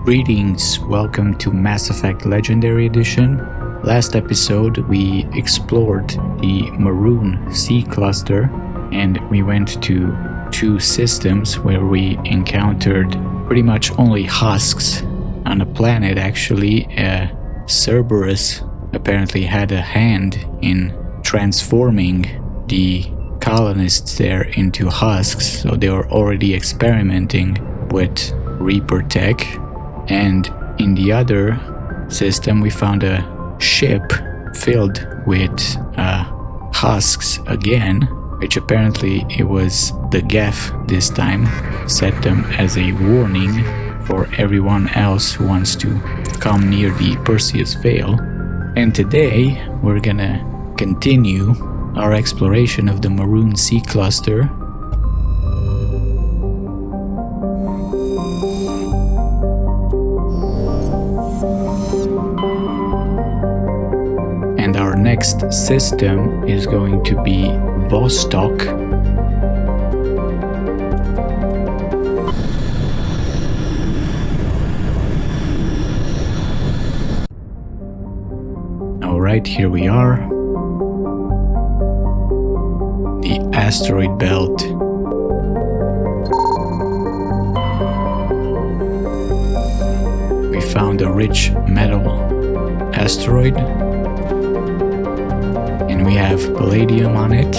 Greetings, welcome to Mass Effect Legendary Edition. Last episode we explored the Maroon Sea Cluster and we went to two systems where we encountered pretty much only husks on a planet. Actually, Cerberus apparently had a hand in transforming the colonists there into husks, so they were already experimenting with Reaper tech. And in the other system we found a ship filled with husks again, which apparently it was the Geth this time, set them as a warning for everyone else who wants to come near the Perseus Veil. And today we're gonna continue our exploration of the Maroon Sea Cluster. And our next system is going to be Vostok. Alright, here we are. The asteroid belt. We found a rich metal asteroid. And we have palladium on it.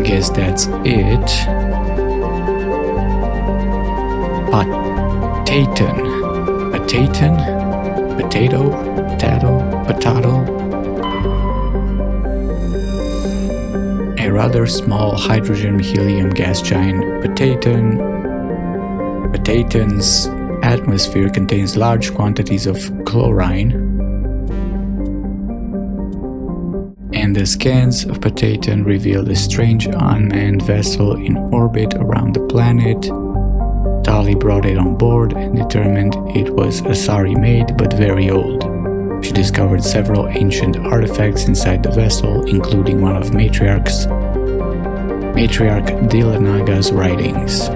Guess that's it. Potato. A rather small hydrogen helium gas giant. Potaton's atmosphere contains large quantities of chlorine, and the scans of Potaton revealed a strange unmanned vessel in orbit around the planet. Tali brought it on board and determined it was Asari-made but very old. She discovered several ancient artifacts inside the vessel, including one of Matriarch Dilanaga's writings.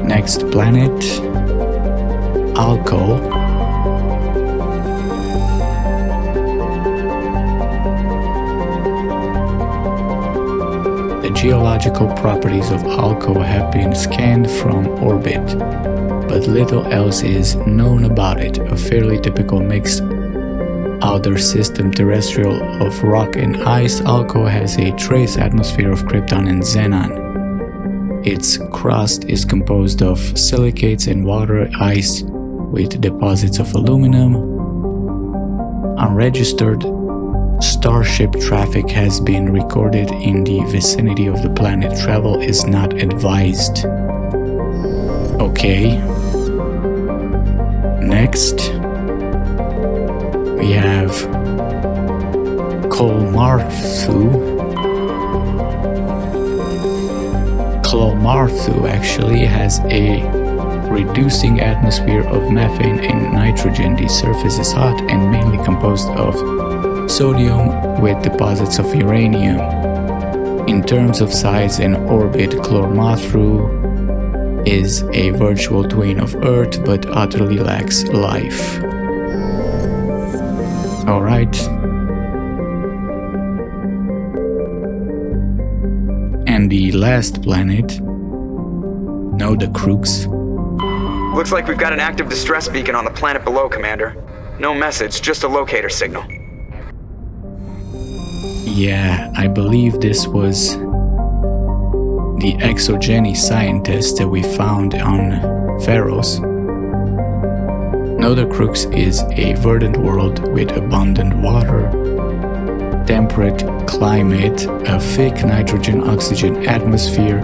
Next planet, Alco. The geological properties of Alco have been scanned from orbit, but little else is known about it. A fairly typical mixed outer system terrestrial of rock and ice, Alco has a trace atmosphere of Krypton and Xenon. Its crust is composed of silicates and water ice with deposits of aluminum. Unregistered starship traffic has been recorded in the vicinity of the planet. Travel is not advised. Okay. Next, we have Clomarthu actually has a reducing atmosphere of methane and nitrogen. The surface is hot and mainly composed of sodium with deposits of uranium. In terms of size and orbit, Clomarthu is a virtual twin of Earth but utterly lacks life. Alright. And the last planet, Nodacrux. Looks like we've got an active distress beacon on the planet below, Commander. No message, just a locator signal. Yeah, I believe this was the ExoGeni scientist that we found on Pharos. Nodacrux is a verdant world with abundant water, temperate climate, a thick nitrogen-oxygen atmosphere,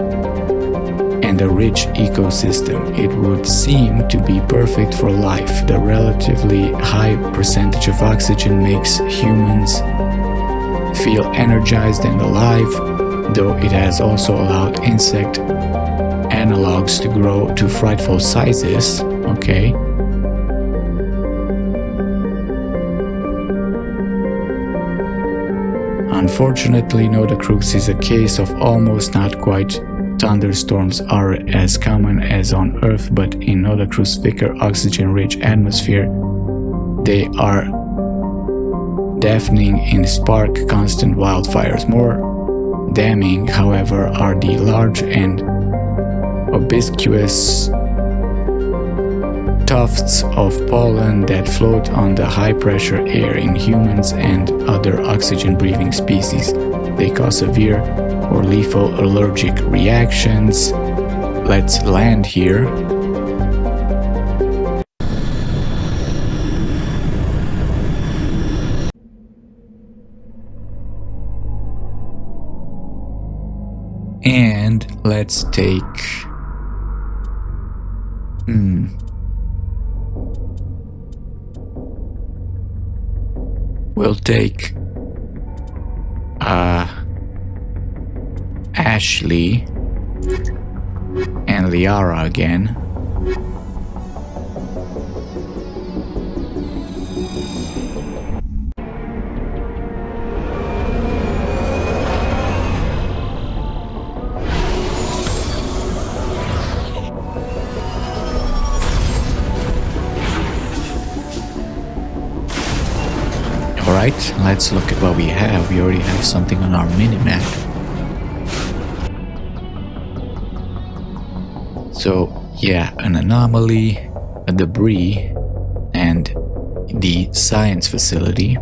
and a rich ecosystem. It would seem to be perfect for life. The relatively high percentage of oxygen makes humans feel energized and alive, though it has also allowed insect analogs to grow to frightful sizes. Okay. Unfortunately, Nodacrux is a case of almost not quite. Thunderstorms are as common as on Earth, but in Nodacrux's thicker oxygen-rich atmosphere, they are deafening and spark constant wildfires. More damning, however, are the large and obscuous tufts of pollen that float on the high-pressure air in humans and other oxygen-breathing species. They cause severe or lethal allergic reactions. Let's land here. And let's take... We'll take... Ashley and Liara again. Alright, let's look at what we have. We already have something on our minimap. So, yeah, an anomaly, a debris, and the science facility.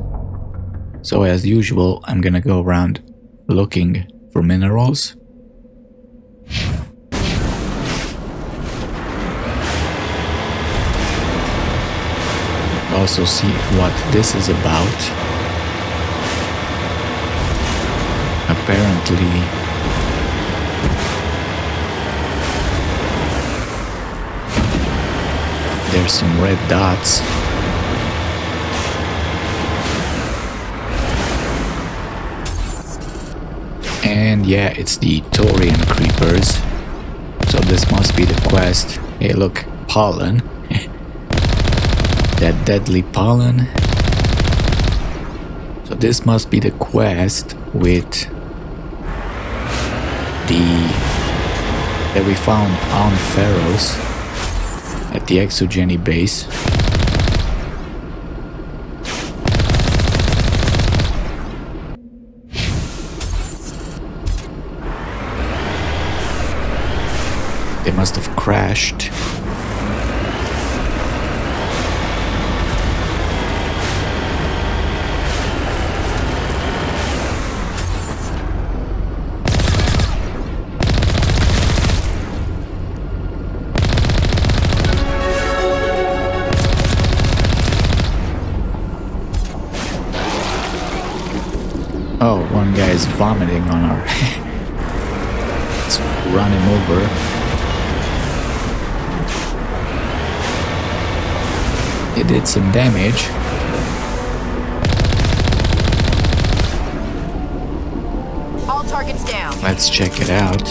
So, as usual, I'm gonna go around looking for minerals. Also see what this is about. Apparently there's some red dots. And yeah, it's the Thorian creepers. So this must be the quest. Hey look, pollen. That deadly pollen. So this must be the quest with that we found on Pharos at the ExoGeni base. They must have crashed. Oh, one guy is vomiting on our... Let's run him over. It did some damage. All targets down. Let's check it out.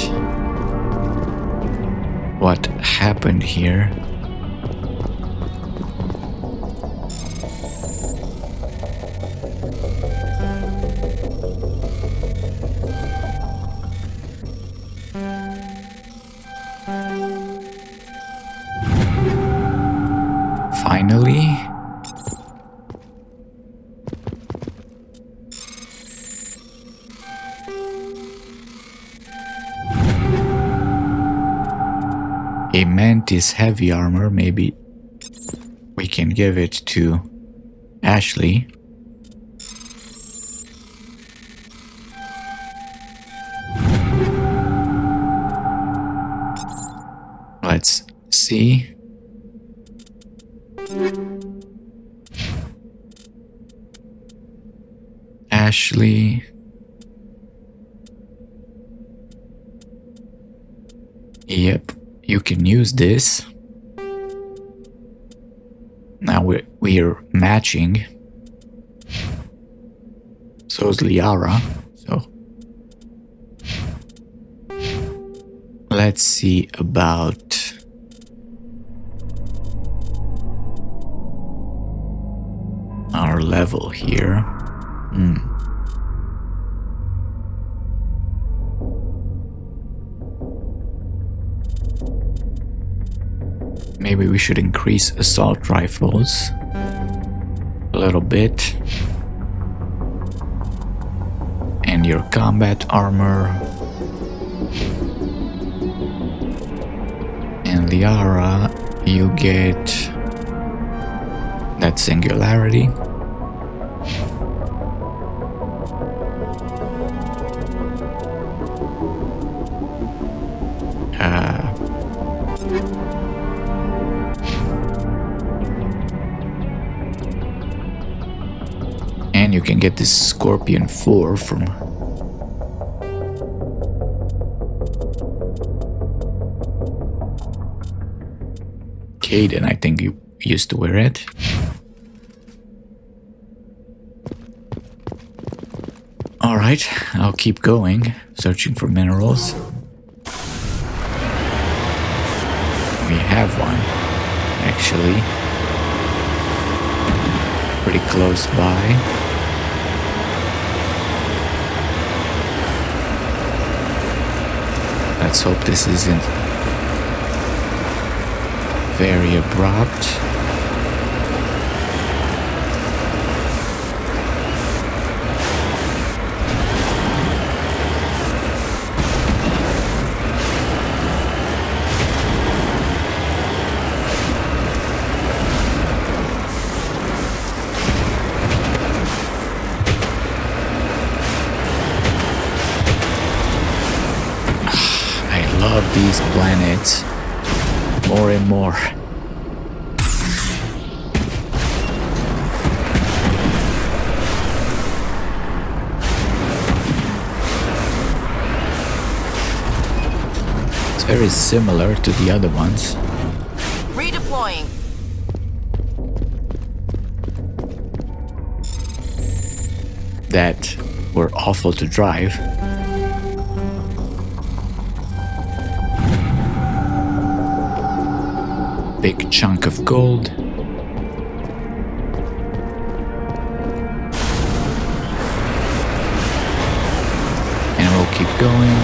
What happened here? Finally, a mantis heavy armor. Maybe we can give it to Ashley. Let's see. Ashley. Yep, you can use this. Now we're matching. So is Liara. So let's see about our level here. Maybe we should increase assault rifles a little bit. And your combat armor. And Liara, you get that singularity. And you can get this Scorpion 4 from Caden. I think you used to wear it. Alright, I'll keep going, searching for minerals. We have one, actually. Pretty close by. Let's hope this isn't very abrupt. These planets more and more. It's very similar to the other ones. Redeploying. That were awful to drive. Big chunk of gold. And we'll keep going.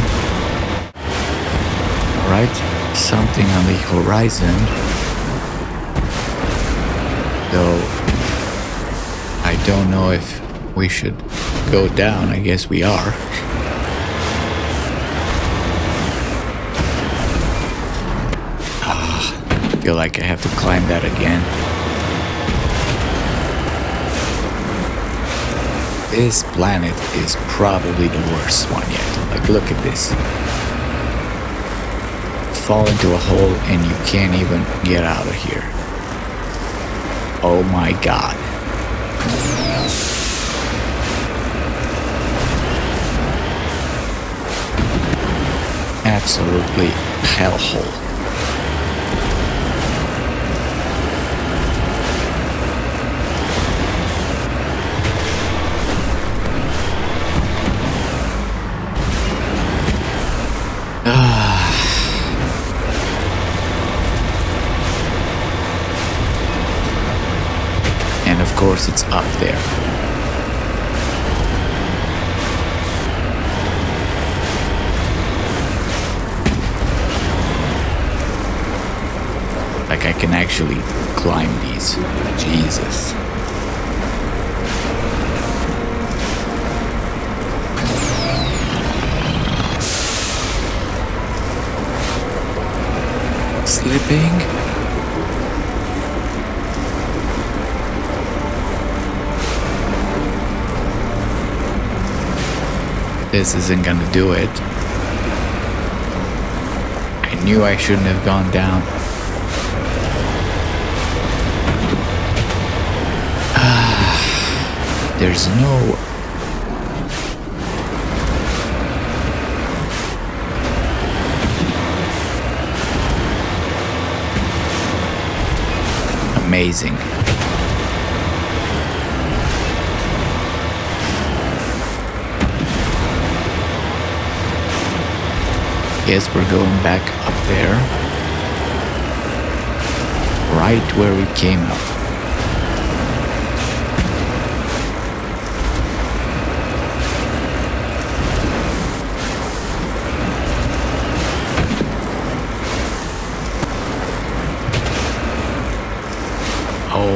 Alright, something on the horizon. Though I don't know if we should go down. I guess we are. I feel like I have to climb that again. This planet is probably the worst one yet. Like, look at this. Fall into a hole and you can't even get out of here. Oh my god. Absolutely hellhole. And of course it's up there. Like I can actually climb these. Jesus. Slipping. This isn't gonna do it. I knew I shouldn't have gone down. There's no... Amazing. Yes, we're going back up there. Right where we came up.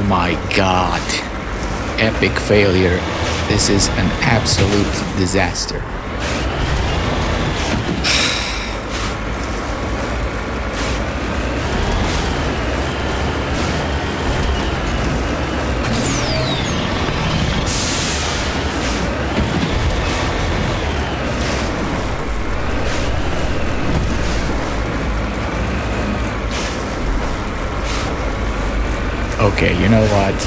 my god. Epic failure. This is an absolute disaster. Okay, you know what?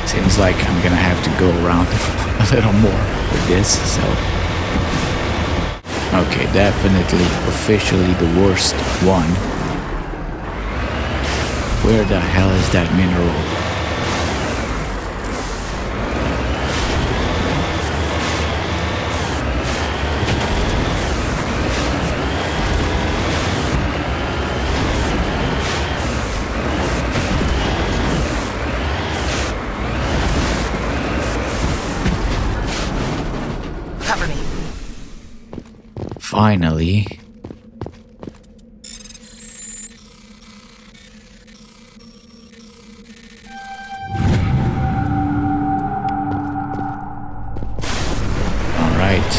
Seems like I'm gonna have to go around a little more with this, so... Okay, definitely, officially the worst one. Where the hell is that mineral? Cover me. Finally. Alright.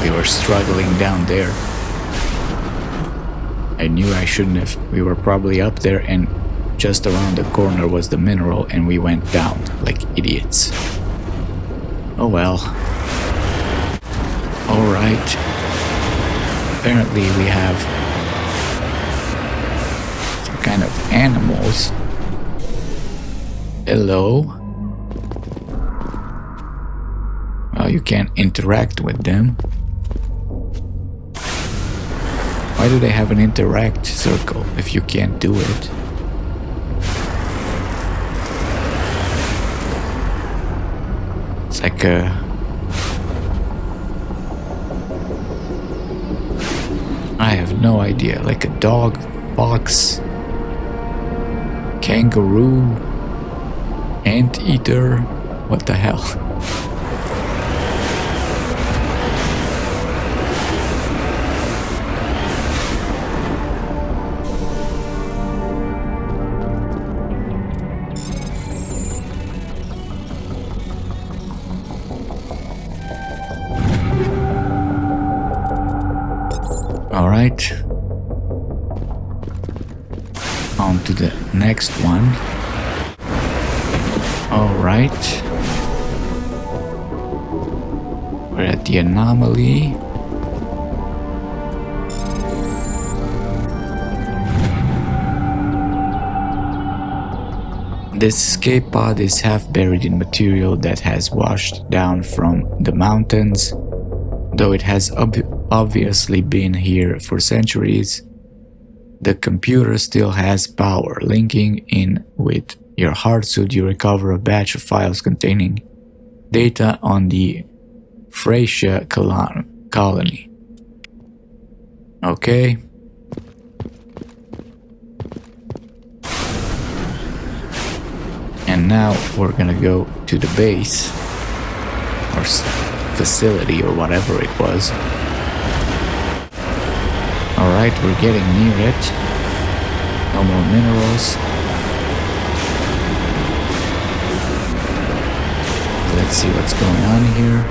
We were struggling down there. I knew I shouldn't have. We were probably up there and just around the corner was the mineral and we went down like idiots. Oh well. Alright. Apparently we have some kind of animals. Hello? Well, you can't interact with them. Why do they have an interact circle if you can't do it? It's like a... I have no idea, like a dog, fox, kangaroo, anteater, what the hell? Alright, on to the next one. Alright, we're at the anomaly. This escape pod is half buried in material that has washed down from the mountains. Though it has obviously been here for centuries, the computer still has power. Linking in with your hard suit, you recover a batch of files containing data on the Freysia colony. Okay. And now we're gonna go to the base, or facility, or whatever it was. Alright, we're getting near it. No more minerals. Let's see what's going on here.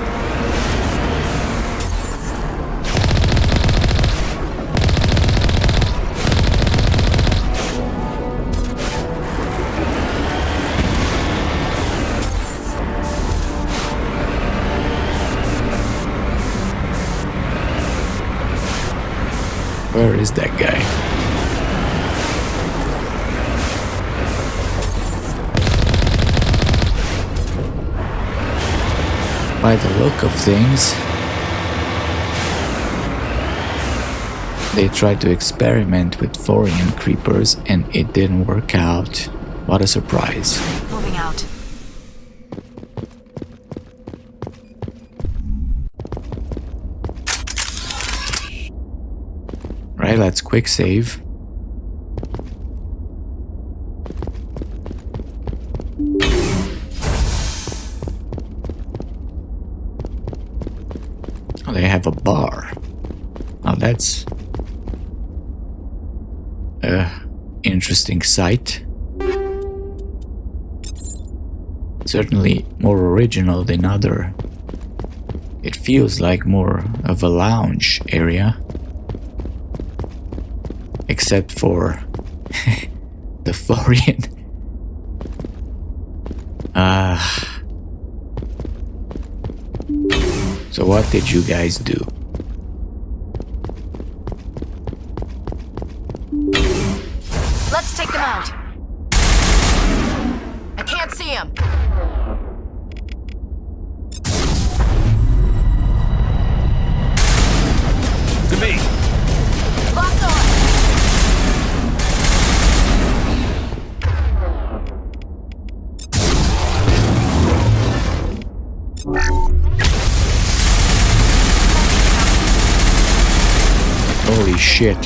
Where is that guy? By the look of things, they tried to experiment with Thorian creepers and it didn't work out. What a surprise. Moving out. Right, let's quick save. Oh, they have a bar. Oh, that's interesting sight. Certainly more original than other. It feels like more of a lounge area. Except for the Thorian. So what did you guys do? Let's take them out. I can't see him. To me. Locked on. Holy shit.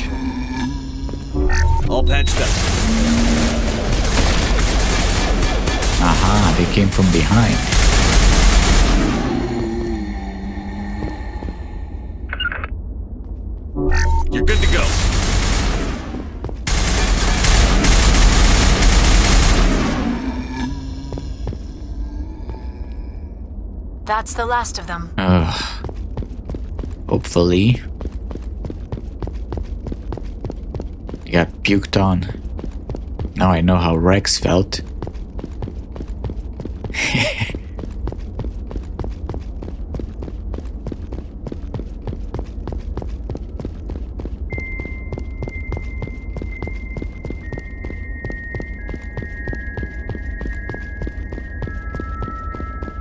All patched up. Aha, they came from behind. You're good to go. That's the last of them. Hopefully. I got puked on. Now I know how Rex felt.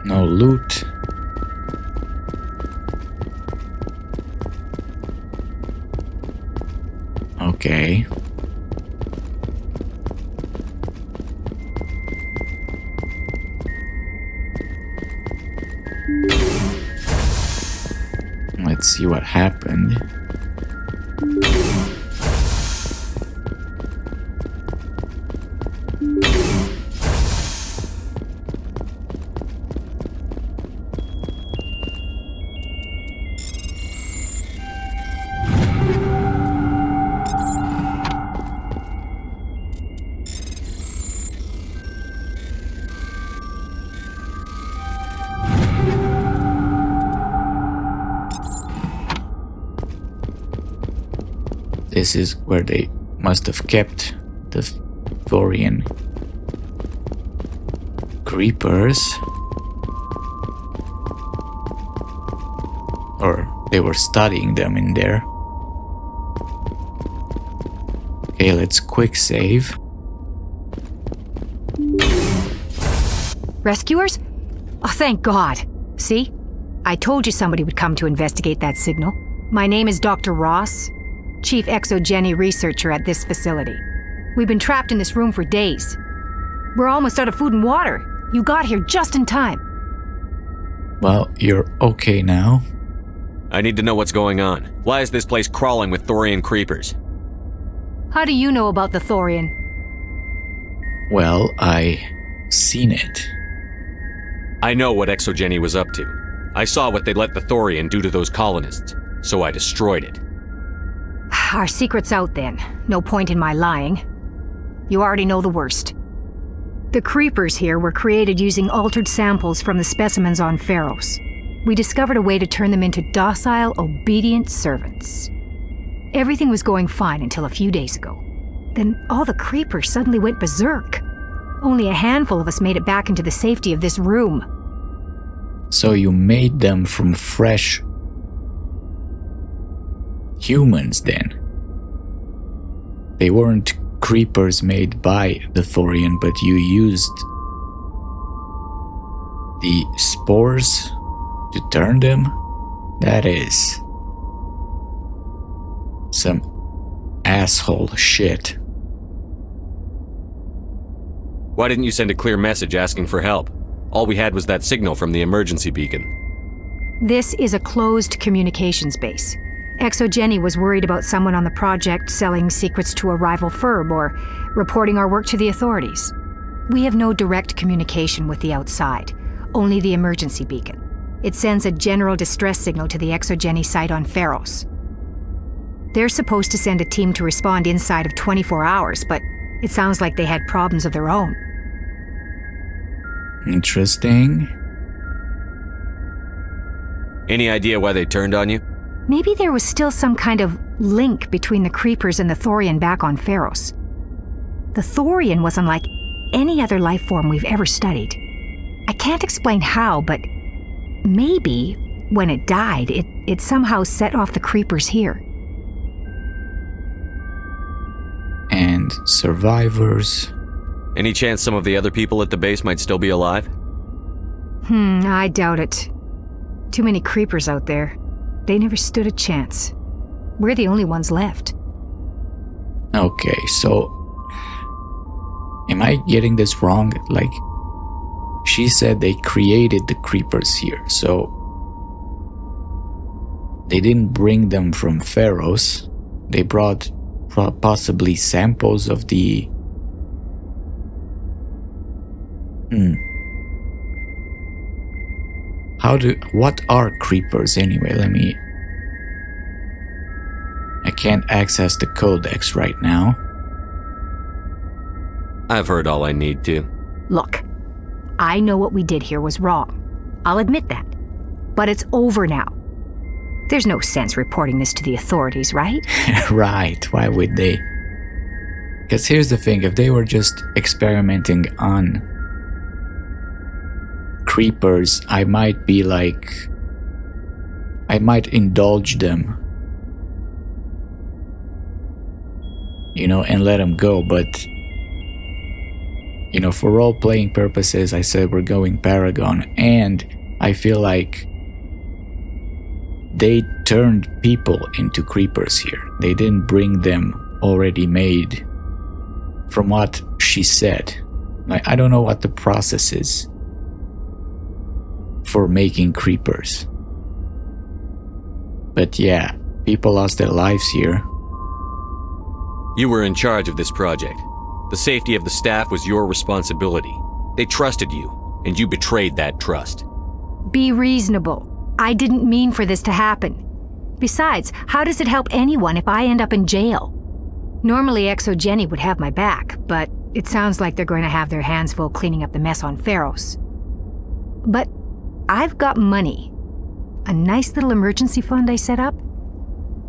No loot. Okay. Let's see what happened. This is where they must have kept the Thorian creepers. Or they were studying them in there. Okay, let's quick save. Rescuers? Oh, thank God. See? I told you somebody would come to investigate that signal. My name is Dr. Ross, Chief ExoGeni Researcher at this facility. We've been trapped in this room for days. We're almost out of food and water. You got here just in time. Well, you're okay now. I need to know what's going on. Why is this place crawling with Thorian creepers? How do you know about the Thorian? Well, I seen it. I know what ExoGeni was up to. I saw what they let the Thorian do to those colonists, so I destroyed it. Our secret's out then. No point in my lying. You already know the worst. The creepers here were created using altered samples from the specimens on Pharos. We discovered a way to turn them into docile, obedient servants. Everything was going fine until a few days ago. Then all the creepers suddenly went berserk. Only a handful of us made it back into the safety of this room. So you made them from fresh humans then? They weren't creepers made by the Thorian, but you used the spores to turn them? That is some asshole shit. Why didn't you send a clear message asking for help? All we had was that signal from the emergency beacon. This is a closed communications base. ExoGeni was worried about someone on the project selling secrets to a rival firm or reporting our work to the authorities. We have no direct communication with the outside, only the emergency beacon. It sends a general distress signal to the ExoGeni site on Pharos. They're supposed to send a team to respond inside of 24 hours, but it sounds like they had problems of their own. Interesting. Any idea why they turned on you? Maybe there was still some kind of link between the Creepers and the Thorian back on Pharos. The Thorian was unlike any other life form we've ever studied. I can't explain how, but maybe when it died, it somehow set off the Creepers here. And survivors. Any chance some of the other people at the base might still be alive? I doubt it. Too many Creepers out there. They never stood a chance. We're the only ones left. Okay, so... Am I getting this wrong? Like, she said they created the Creepers here, so... They didn't bring them from Pharos. They brought possibly samples of the... What are Creepers anyway? I can't access the codex right now. I've heard all I need to. Look, I know what we did here was wrong. I'll admit that. But it's over now. There's no sense reporting this to the authorities, right? Right, why would they? Because here's the thing, if they were just experimenting on Creepers, I might be like... I might indulge them. You know, and let them go, but... You know, for role-playing purposes, I said we're going Paragon, and I feel like they turned people into Creepers here. They didn't bring them already made, from what she said. Like, I don't know what the process is for making Creepers. But yeah, people lost their lives here. You were in charge of this project. The safety of the staff was your responsibility. They trusted you, and you betrayed that trust. Be reasonable. I didn't mean for this to happen. Besides, how does it help anyone if I end up in jail? Normally ExoGeni would have my back, but it sounds like they're going to have their hands full cleaning up the mess on Pharos. But I've got money. A nice little emergency fund I set up.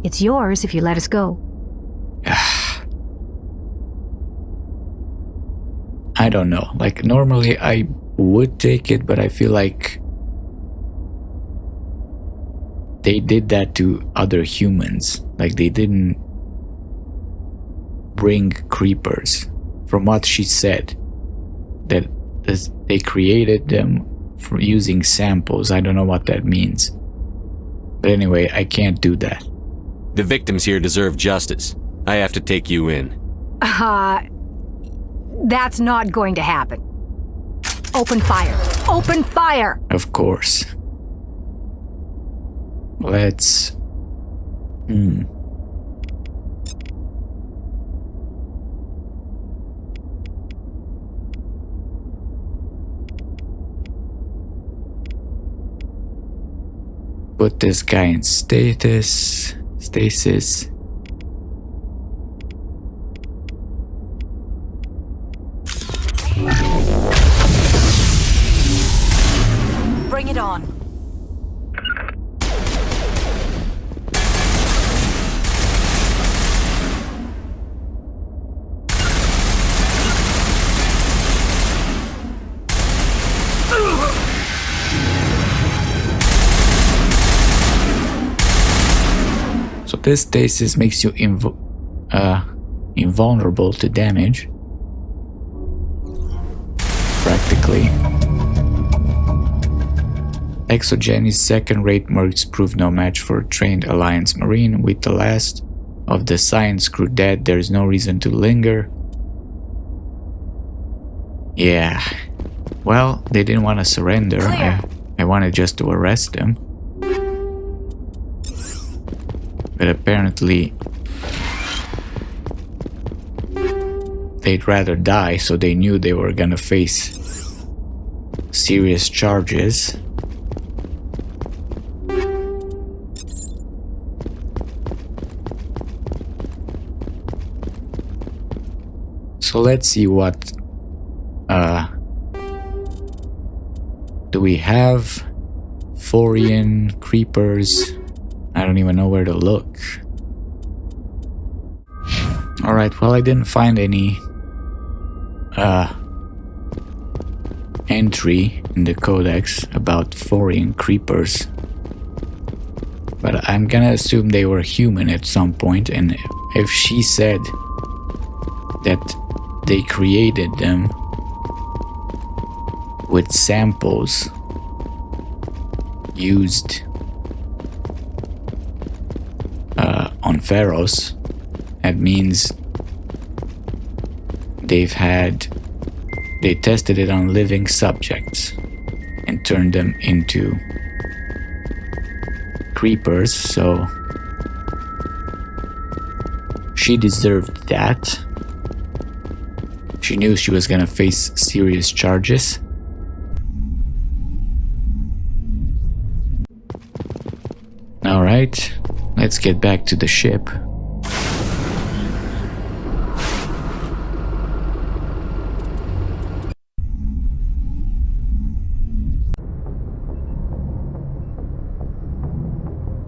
It's yours if you let us go. I don't know. Like, normally I would take it, but I feel like they did that to other humans. Like, they didn't bring Creepers. From what she said, that they created them for using samples. I don't know what that means. But anyway, I can't do that. The victims here deserve justice. I have to take you in. That's not going to happen. Open fire! Open fire! Of course. Let's... Put this guy in stasis. Bring it on. So this stasis makes you invulnerable to damage. Practically. ExoGeni's second-rate mercs proved no match for a trained Alliance Marine. With the last of the science crew dead, there is no reason to linger. Yeah. Well, they didn't want to surrender. I wanted just to arrest them. But apparently they'd rather die, so they knew they were gonna face serious charges. So let's see what Do we have Thorian creepers? I don't even know where to look. Alright, well, I didn't find any entry in the codex about Thorian creepers. But I'm gonna assume they were human at some point, and if she said that they created them with samples used on Pharaohs, that means they tested it on living subjects and turned them into creepers, so she deserved that. She knew she was gonna face serious charges. Alright, let's get back to the ship.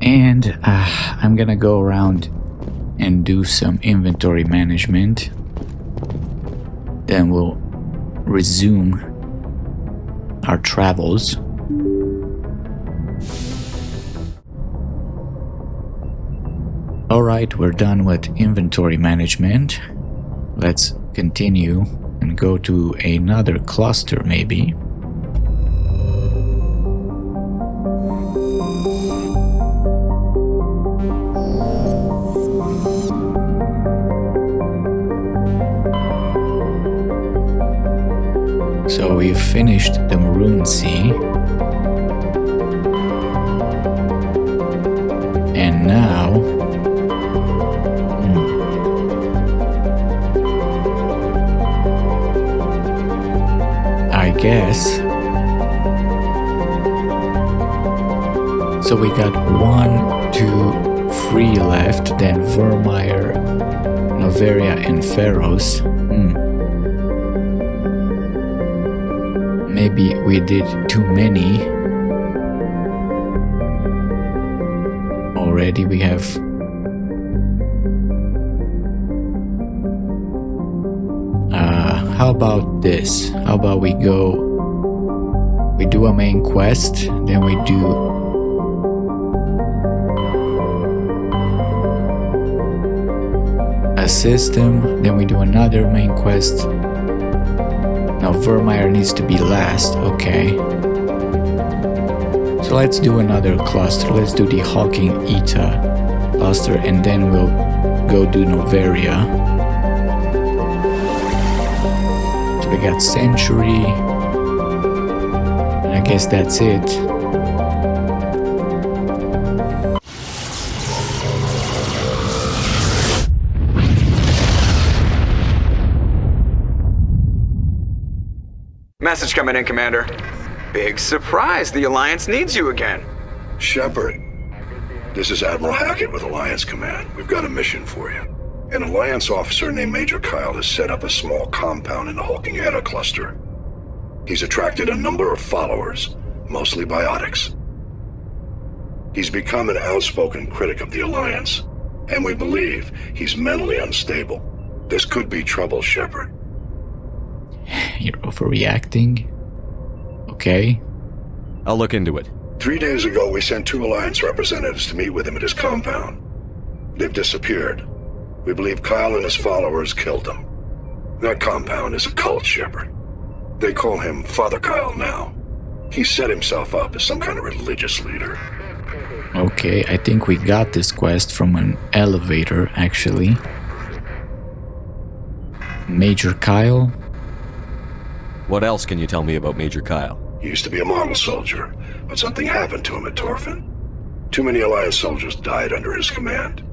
And I'm gonna go around and do some inventory management. Then we'll resume our travels. Alright, we're done with inventory management. Let's continue and go to another cluster maybe. So we've finished the Maroon Sea. And now I guess so we got 1, 2, 3 left, then Vermeer, Noveria and Pharaohs. Maybe we did too many. Already we have how about this? How about we do a main quest, then we do a system, then we do another main quest. Now Vermeer needs to be last, okay. So let's do another cluster. Let's do the Hawking Eta cluster, and then we'll go do Noveria. So we got Century, and I guess that's it. Message coming in, Commander. Big surprise, the Alliance needs you again. Shepard, this is Admiral Hackett with Alliance Command. We've got a mission for you. An Alliance officer named Major Kyle has set up a small compound in the Hawking Eta cluster. He's attracted a number of followers, mostly biotics. He's become an outspoken critic of the Alliance, and we believe he's mentally unstable. This could be trouble, Shepard. You're overreacting. Okay. I'll look into it. 3 days ago, we sent 2 Alliance representatives to meet with him at his compound. They've disappeared. We believe Kyle and his followers killed them. That compound is a cult, Shepard. They call him Father Kyle now. He set himself up as some kind of religious leader. Okay, I think we got this quest from an elevator, actually. Major Kyle? What else can you tell me about Major Kyle? He used to be a model soldier, but something happened to him at Torfin. Too many Alliance soldiers died under his command.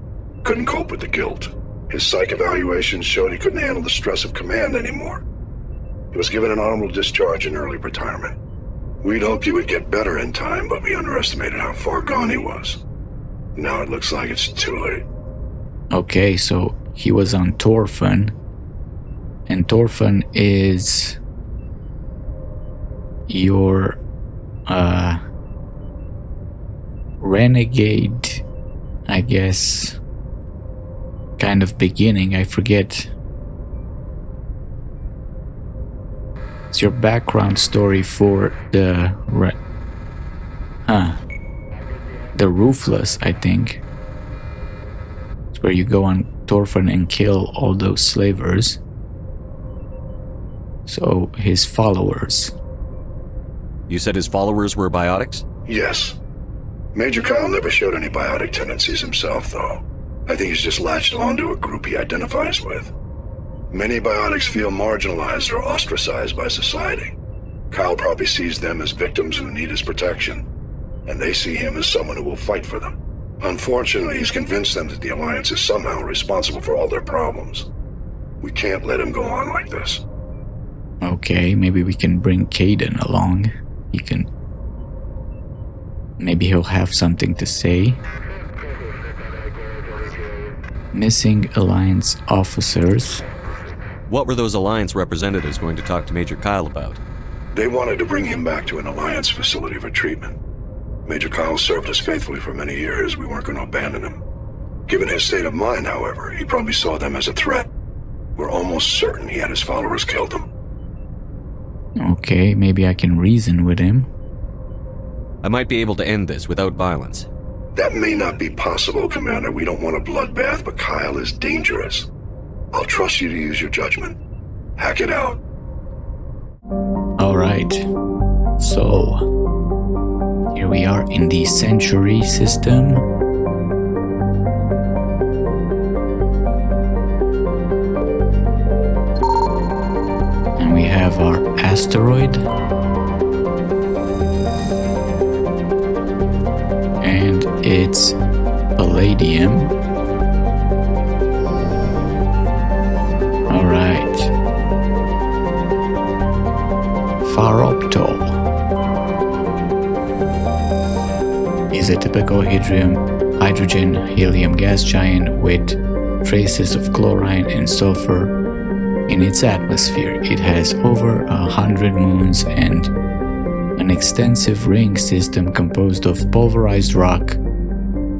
Couldn't cope with the guilt. His psych evaluations showed he couldn't handle the stress of command anymore. He was given an honorable discharge in early retirement. We'd hoped he would get better in time, but we underestimated how far gone he was. Now it looks like it's too late. Okay, so he was on Torfin. And Torfin is your renegade, I guess, kind of beginning. I forget. It's your background story for the the Roofless, I think. It's where you go on Thorian and kill all those slavers. So his followers. You said his followers were biotics? Yes. Major Kyle never showed any biotic tendencies himself, though. I think he's just latched onto a group he identifies with. Many biotics feel marginalized or ostracized by society. Kyle probably sees them as victims who need his protection, and they see him as someone who will fight for them. Unfortunately, he's convinced them that the Alliance is somehow responsible for all their problems. We can't let him go on like this. Okay, maybe we can bring Caden along. Maybe he'll have something to say. Missing Alliance officers. What were those Alliance representatives going to talk to Major Kyle about? They wanted to bring him back to an Alliance facility for treatment. Major Kyle served us faithfully for many years. We weren't going to abandon him. Given his state of mind, however, he probably saw them as a threat. We're almost certain he had his followers killed him. Okay, maybe I can reason with him. I might be able to end this without violence. That may not be possible, Commander. We don't want a bloodbath, but Kyle is dangerous. I'll trust you to use your judgment. Hack it out. Alright. So, here we are in the Century system. And we have our asteroid. And it's Palladium. Alright. Pharoptol is a typical hydrogen-helium gas giant with traces of chlorine and sulfur in its atmosphere. It has over 100 moons and an extensive ring system composed of pulverized rock,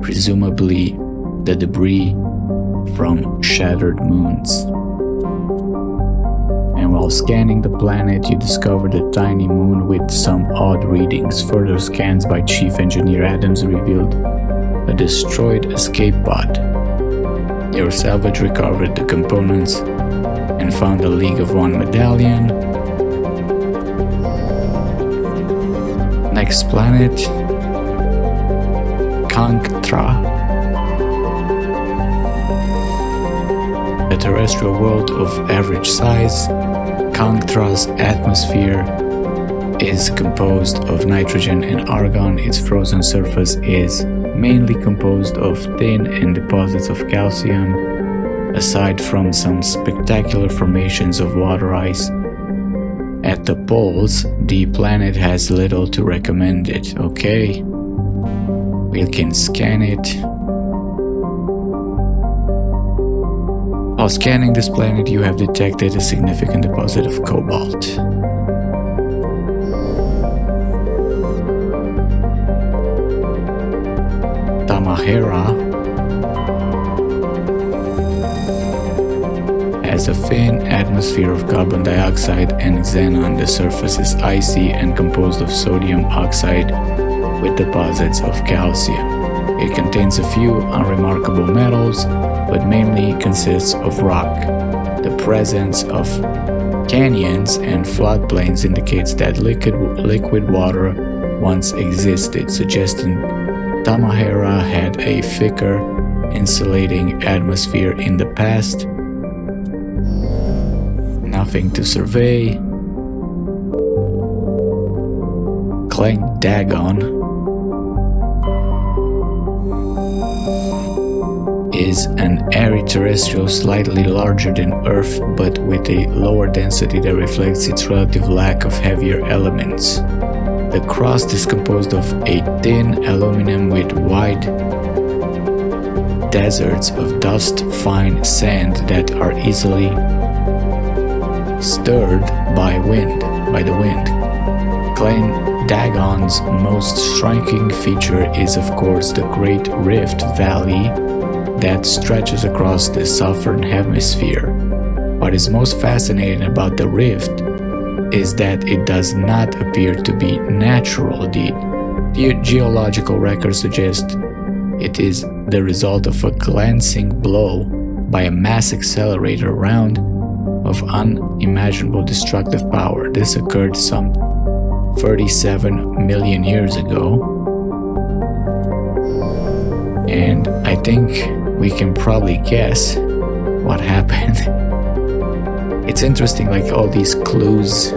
presumably the debris from shattered moons. And while scanning the planet, you discovered a tiny moon with some odd readings. Further scans by Chief Engineer Adams revealed a destroyed escape pod. Your salvage recovered the components and found a League of One medallion. Next planet, Kanktra, a terrestrial world of average size. Kanktra's atmosphere is composed of nitrogen and argon. Its frozen surface is mainly composed of tin and deposits of calcium, aside from some spectacular formations of water ice. At the poles, the planet has little to recommend it. Okay, we can scan it. While scanning this planet, you have detected a significant deposit of cobalt. Tamahera has a thin atmosphere of carbon dioxide and xenon. The surface is icy and composed of sodium oxide with deposits of calcium. It contains a few unremarkable metals, but mainly consists of rock. The presence of canyons and floodplains indicates that liquid water once existed, suggesting Tamahera had a thicker, insulating atmosphere in the past. Nothing to survey. Clank Dagon is an airy terrestrial slightly larger than Earth, but with a lower density that reflects its relative lack of heavier elements. The crust is composed of a thin aluminum with wide deserts of dust, fine sand that are easily stirred by the wind. Clan Dagon's most striking feature is of course the Great Rift Valley that stretches across the southern hemisphere. What is most fascinating about the rift is that it does not appear to be natural. The geological records suggest it is the result of a glancing blow by a mass accelerator round of unimaginable destructive power. This occurred some 37 million years ago, and I think we can probably guess what happened. It's interesting, like all these clues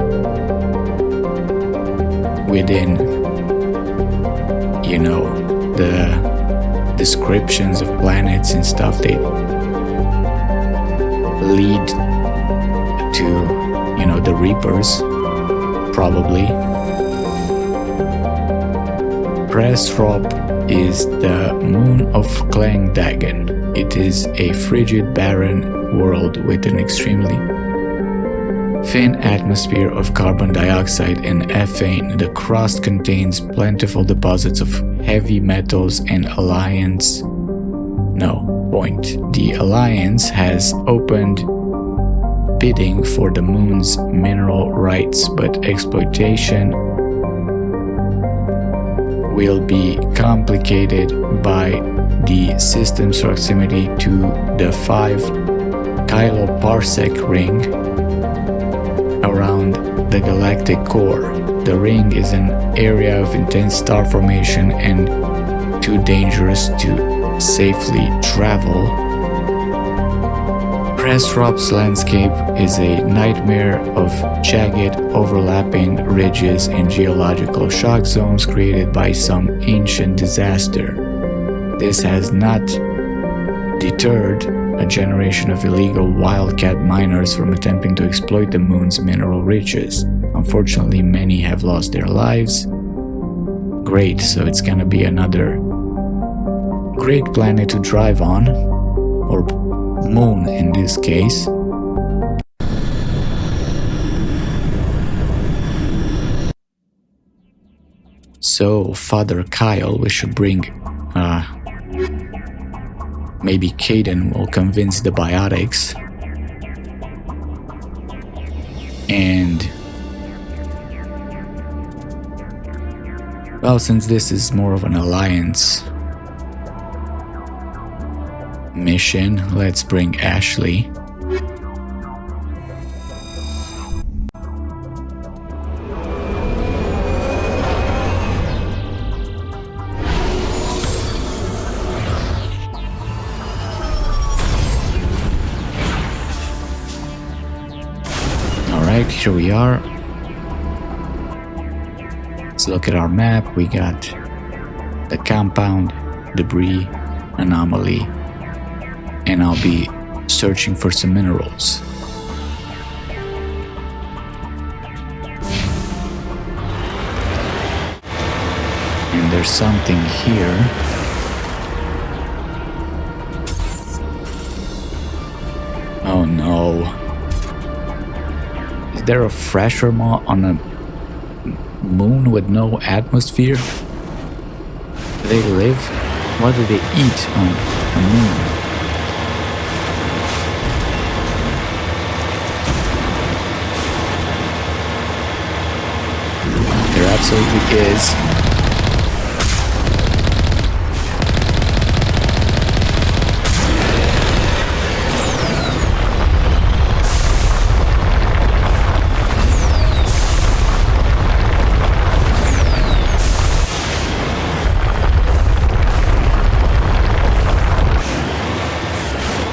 within, the descriptions of planets and stuff, they lead to, the Reapers, probably. Presrop is the moon of Clan Dagon. It is a frigid, barren world with an extremely thin atmosphere of carbon dioxide and ethane. The crust contains plentiful deposits of heavy metals and The Alliance has opened bidding for the moon's mineral rights, but exploitation will be complicated by the system's proximity to the 5 kiloparsec ring around the galactic core. The ring is an area of intense star formation and too dangerous to safely travel. Presrop's landscape is a nightmare of jagged, overlapping ridges and geological shock zones created by some ancient disaster. This has not deterred a generation of illegal wildcat miners from attempting to exploit the moon's mineral riches. Unfortunately, many have lost their lives. Great, so it's gonna be another great planet to drive on, or moon in this case. So, Father Kyle, we should bring, maybe Caden will convince the Biotics. And, well, since this is more of an Alliance mission, let's bring Ashley. Alright, here we are. Let's look at our map. We got the compound, debris, anomaly, and I'll be searching for some minerals. And there's something here. Oh no. Is there a fresher moth on a moon with no atmosphere? Do they live? What do they eat on a moon? There absolutely is.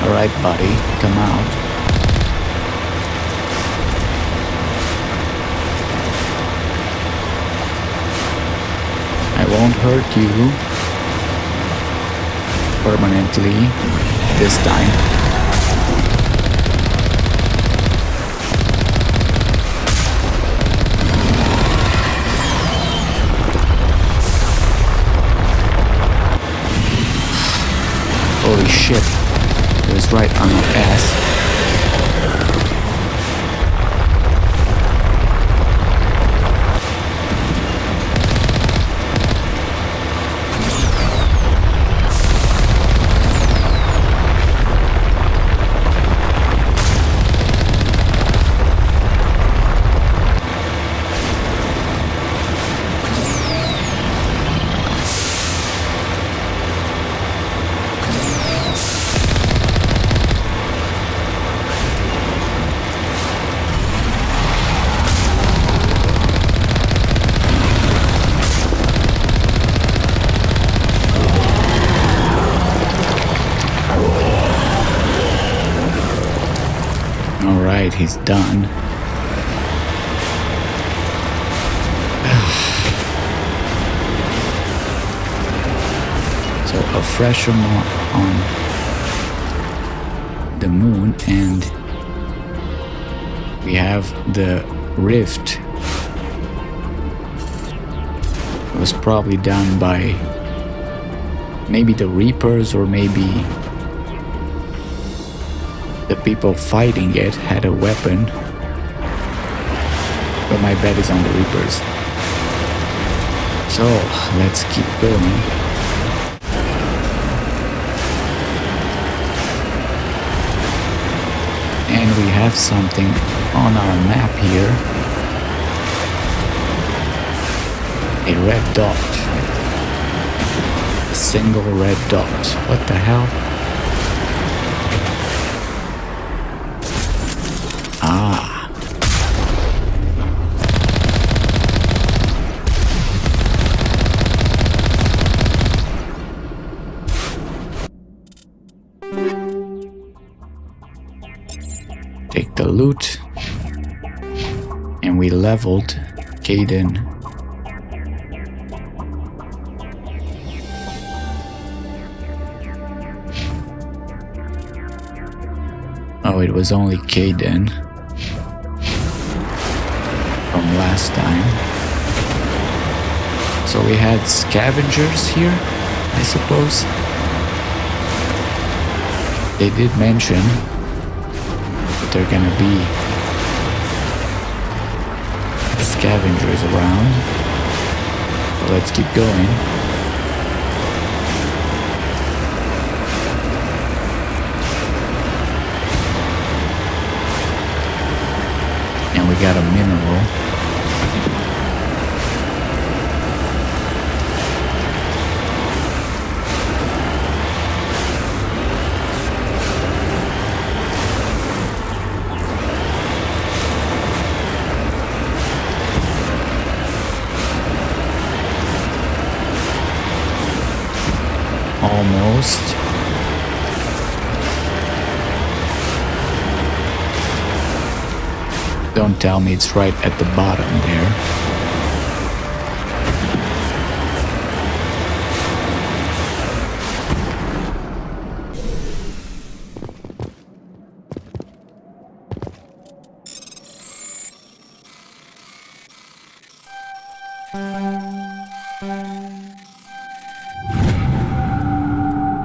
Alright, buddy, come out. I won't hurt you permanently this time. Holy shit. It was right on my ass. Alright, he's done. So a fresh on the moon, and we have the rift. It was probably done by maybe the Reapers, or maybe the people fighting it had a weapon. But my bet is on the Reapers. So let's keep going. And we have something on our map here. A red dot. A single red dot. What the hell? Ah. Take the loot. And we leveled Caden. Oh, it was only Caden from last time. So we had scavengers here, I suppose. They did mention that there are gonna be scavengers around. So let's keep going. And we got a mineral. Almost. Don't tell me it's right at the bottom there.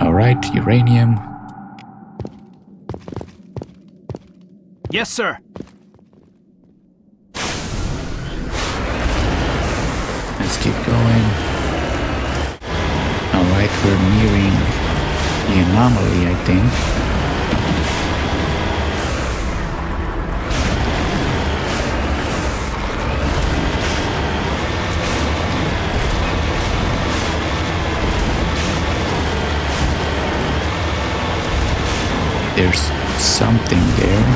Alright, uranium. Yes, sir. Let's keep going. Alright, we're nearing the anomaly, I think. There's something there.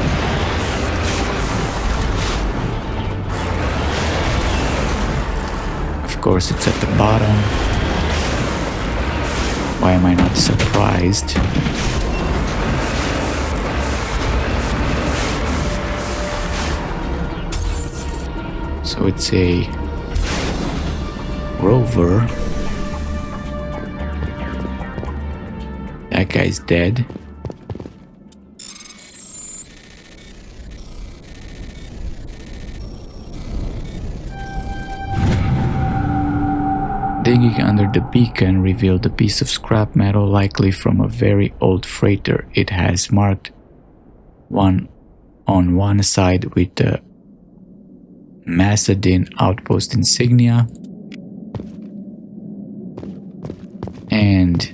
Of course, it's at the bottom. Why am I not surprised? So it's a rover. That guy's dead. Digging under the beacon revealed a piece of scrap metal, likely from a very old freighter. It has marked on one side with the Macedon outpost insignia, and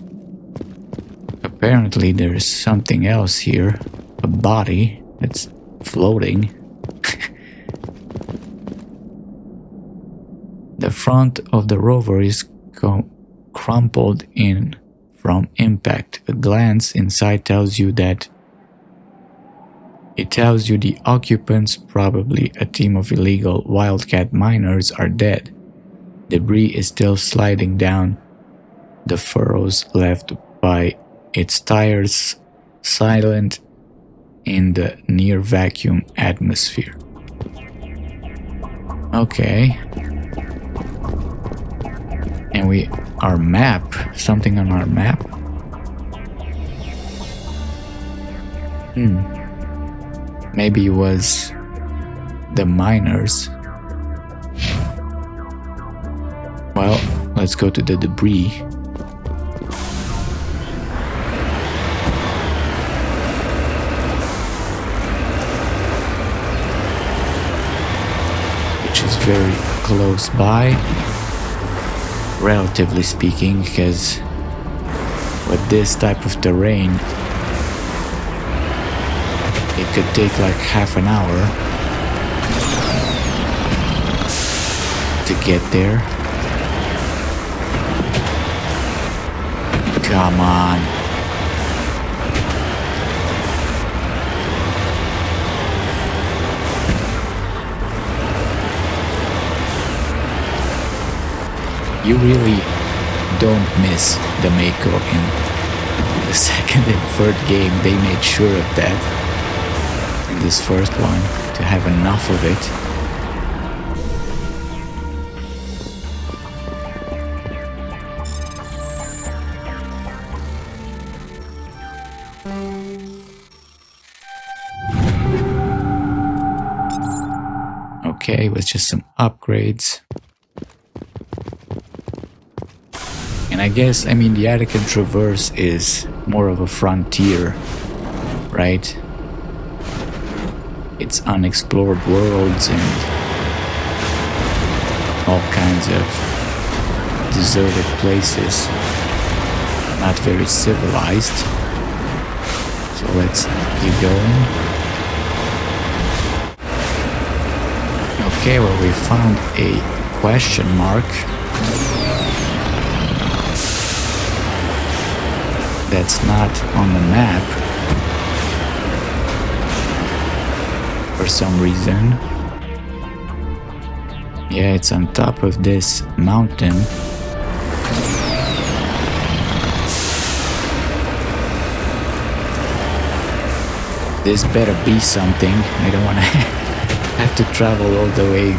apparently there's something else here, a body that's floating. The front of the rover is crumpled in from impact. A glance inside tells you that the occupants, probably a team of illegal wildcat miners, are dead. Debris is still sliding down the furrows left by its tires, silent in the near vacuum atmosphere. Okay. And our map, something on our map? Maybe it was the miners. Well, let's go to the debris. Which is very close by, relatively speaking, because with this type of terrain, it could take like half an hour to get there. Come on. You really don't miss the Mako in the second and third game. They made sure of that. In this first one, to have enough of it. Okay, with just some upgrades. And I guess, the Attican Traverse is more of a frontier, right? It's unexplored worlds and all kinds of deserted places, not very civilized. So let's keep going. Okay, well, we found a question mark that's not on the map for some reason. Yeah, it's on top of this mountain. This better be something. I don't want to have to travel all the way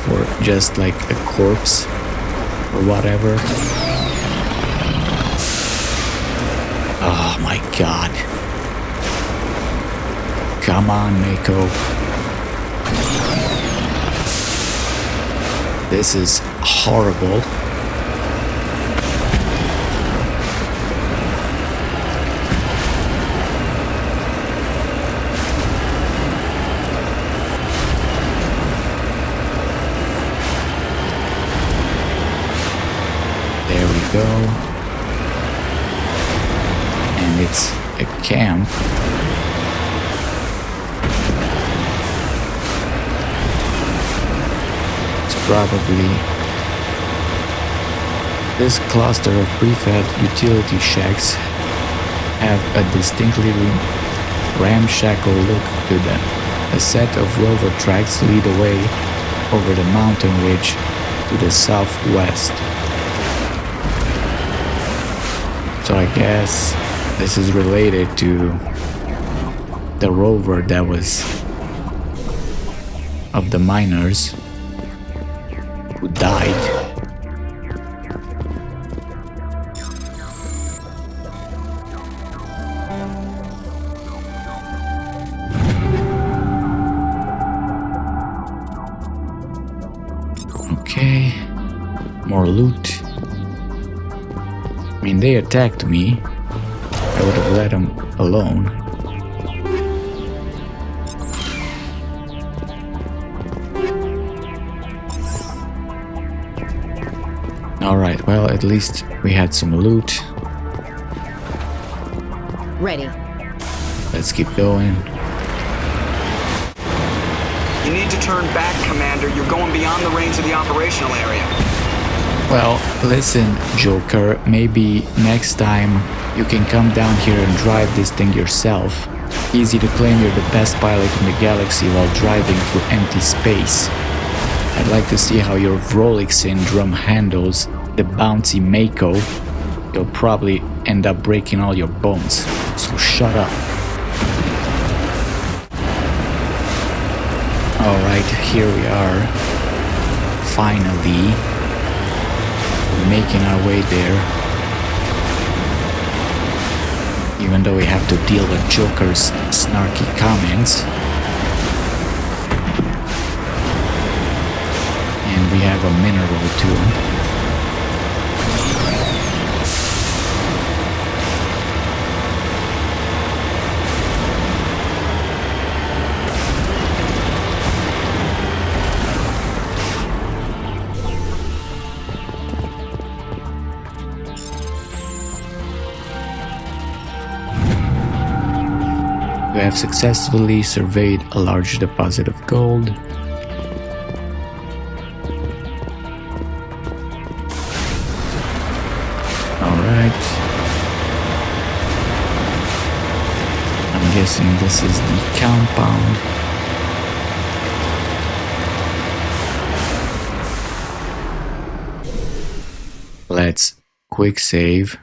for just like a corpse or whatever. Oh my god. Come on, Mako. This is horrible. There we go. And it's a camp. Probably this cluster of prefab utility shacks have a distinctly ramshackle look to them. A set of rover tracks lead away over the mountain ridge to the southwest. So I guess this is related to the rover that was of the miners who died. Okay, more loot. They attacked me. I would have let them alone. Alright, well, at least we had some loot. Ready. Let's keep going. You need to turn back, Commander. You're going beyond the range of the operational area. Well, listen, Joker, maybe next time you can come down here and drive this thing yourself. Easy to claim you're the best pilot in the galaxy while driving through empty space. I'd like to see how your Vrolik syndrome handles the bouncy Mako. You'll probably end up breaking all your bones, so shut up. Alright, here we are. Finally. We're making our way there. Even though we have to deal with Joker's snarky comments. And we have a mineral too. We have successfully surveyed a large deposit of gold. Alright. I'm guessing this is the compound. Let's quick save.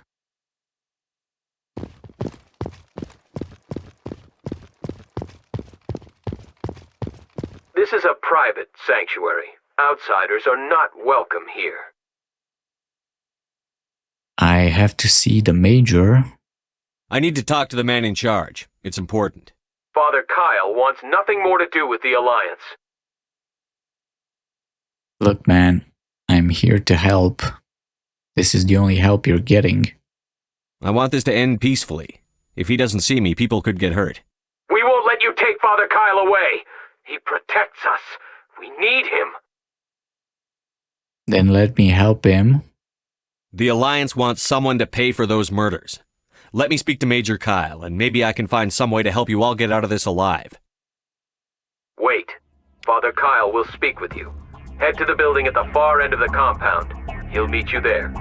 This is a private sanctuary. Outsiders are not welcome here. I have to see the Major. I need to talk to the man in charge. It's important. Father Kyle wants nothing more to do with the Alliance. Look, man, I'm here to help. This is the only help you're getting. I want this to end peacefully. If he doesn't see me, people could get hurt. We won't let you take Father Kyle away. He protects us. We need him. Then let me help him. The Alliance wants someone to pay for those murders. Let me speak to Major Kyle, and maybe I can find some way to help you all get out of this alive. Wait. Father Kyle will speak with you. Head to the building at the far end of the compound. He'll meet you there.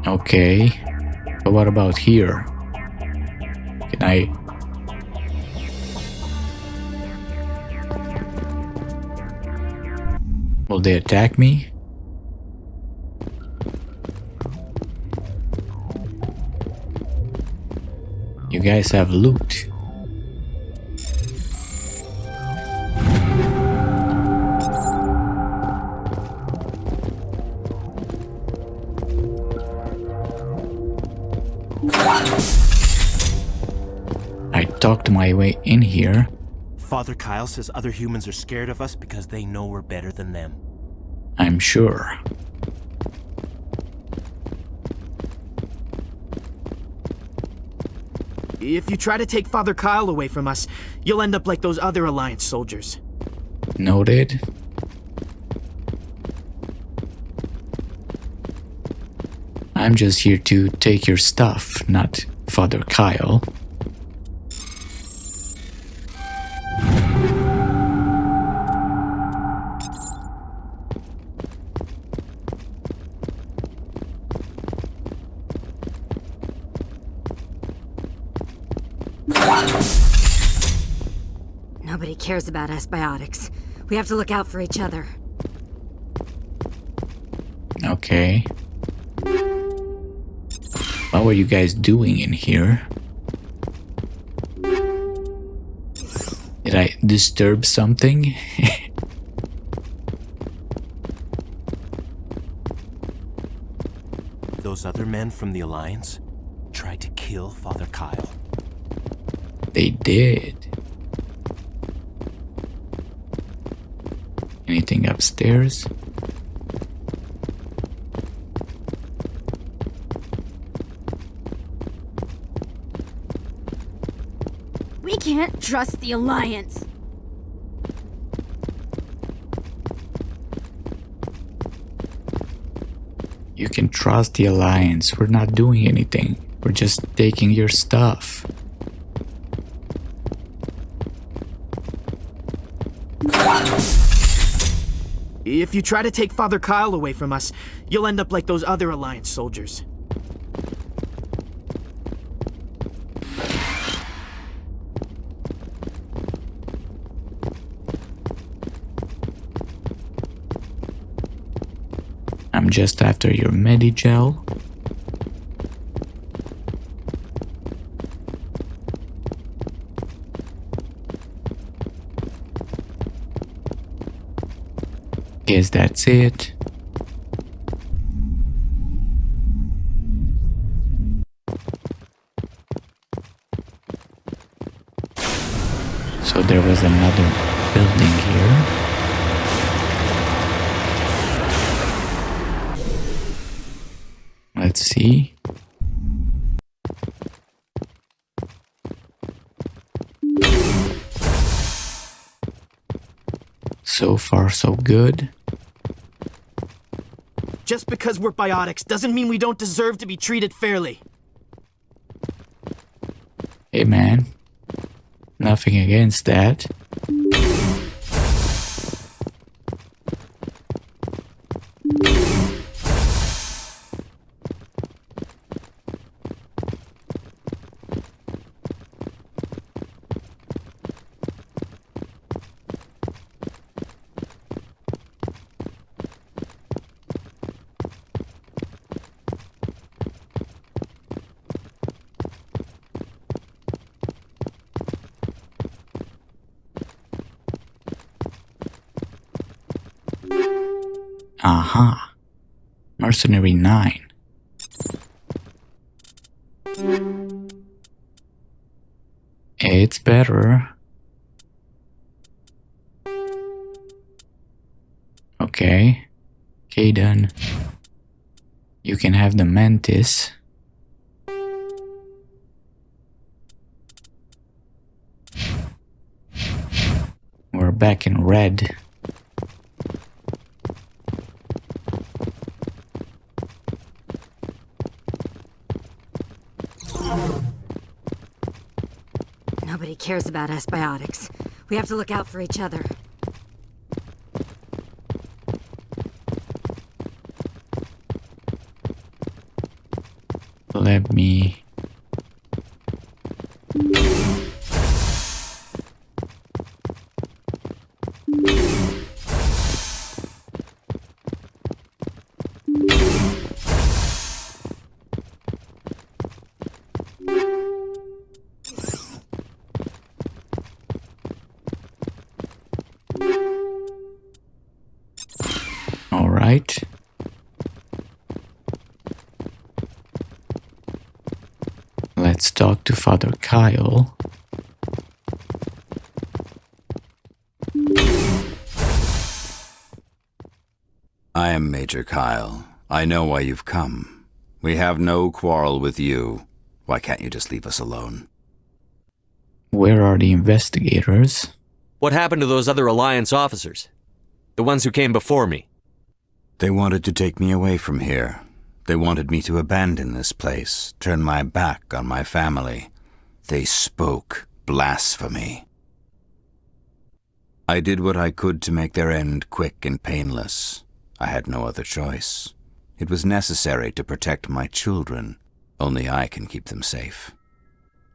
Okay. But what about here? Can I... Will they attack me? You guys have loot. I talked my way in here. Father Kyle says other humans are scared of us because they know we're better than them. I'm sure. If you try to take Father Kyle away from us, you'll end up like those other Alliance soldiers. Noted. I'm just here to take your stuff, not Father Kyle. Nobody cares about us biotics. We have to look out for each other. Okay. What were you guys doing in here? Did I disturb something? Those other men from the Alliance tried to kill Father Kyle. They did. Anything upstairs? We can't trust the Alliance. You can trust the Alliance. We're not doing anything. We're just taking your stuff. If you try to take Father Kyle away from us, you'll end up like those other Alliance soldiers. I'm just after your Medigel. Guess that's it. So there was another building here. Let's see. So far, so good. Just because we're biotics doesn't mean we don't deserve to be treated fairly. Hey man, nothing against that. Aha. Mercenary 9. It's better. Okay. Kaden. You can have the Mantis. We're back in red. Nobody cares about us biotics. We have to look out for each other. Let me... All right. Let's talk to Father Kyle. I am Major Kyle. I know why you've come. We have no quarrel with you. Why can't you just leave us alone? Where are the investigators? What happened to those other Alliance officers? The ones who came before me? They wanted to take me away from here. They wanted me to abandon this place, turn my back on my family. They spoke blasphemy. I did what I could to make their end quick and painless. I had no other choice. It was necessary to protect my children. Only I can keep them safe.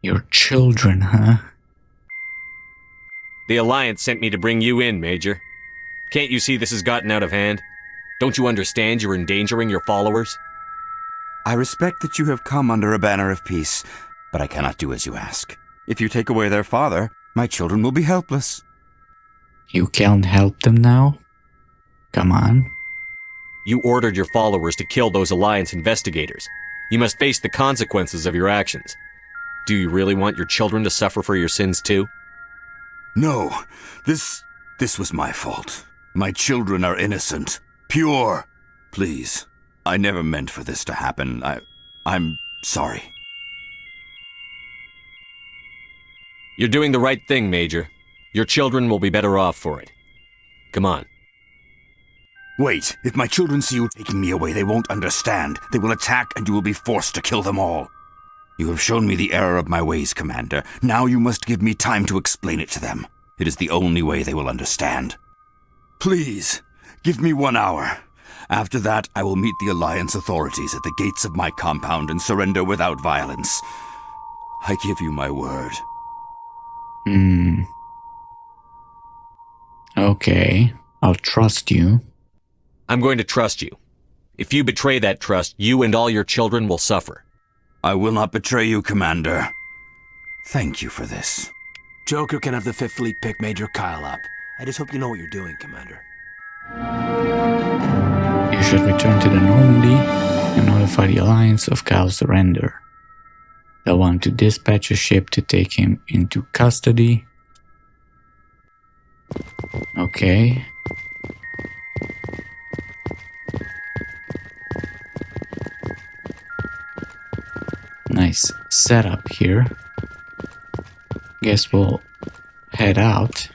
Your children, huh? The Alliance sent me to bring you in, Major. Can't you see this has gotten out of hand? Don't you understand you're endangering your followers? I respect that you have come under a banner of peace, but I cannot do as you ask. If you take away their father, my children will be helpless. You can't help them now? Come on. You ordered your followers to kill those Alliance investigators. You must face the consequences of your actions. Do you really want your children to suffer for your sins too? No, this was my fault. My children are innocent, pure. Please, I never meant for this to happen. I'm sorry. You're doing the right thing, Major. Your children will be better off for it. Come on. Wait, if my children see you taking me away, they won't understand. They will attack and you will be forced to kill them all. You have shown me the error of my ways, Commander. Now you must give me time to explain it to them. It is the only way they will understand. Please, give me 1 hour. After that, I will meet the Alliance authorities at the gates of my compound and surrender without violence. I give you my word. Okay, I'll trust you. I'm going to trust you. If you betray that trust, you and all your children will suffer. I will not betray you, Commander. Thank you for this. Joker can have the 5th Fleet pick Major Kyle up. I just hope you know what you're doing, Commander. You should return to the Normandy and notify the Alliance of Kyle's surrender. They'll want to dispatch a ship to take him into custody. Okay. Nice setup here. Guess we'll head out.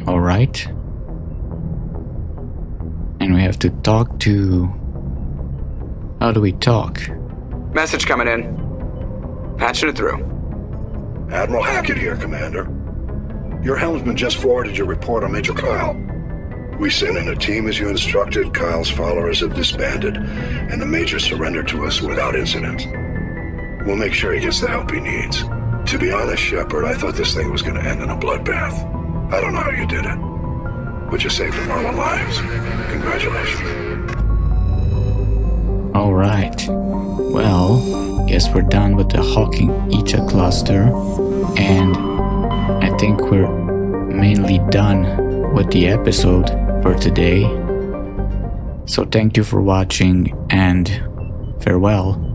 Alright. And we have to talk to... How do we talk? Message coming in. Patching it through. Admiral Hackett here, Commander. Your helmsman just forwarded your report on Major Kyle. We sent in a team as you instructed. Kyle's followers have disbanded, and the Major surrendered to us without incident. We'll make sure he gets the help he needs. To be honest, Shepard, I thought this thing was going to end in a bloodbath. I don't know how you did it, but you saved a lot of lives. Congratulations. Alright. Well, guess we're done with the Hawking Eta cluster, and I think we're mainly done with the episode for today. So thank you for watching and farewell.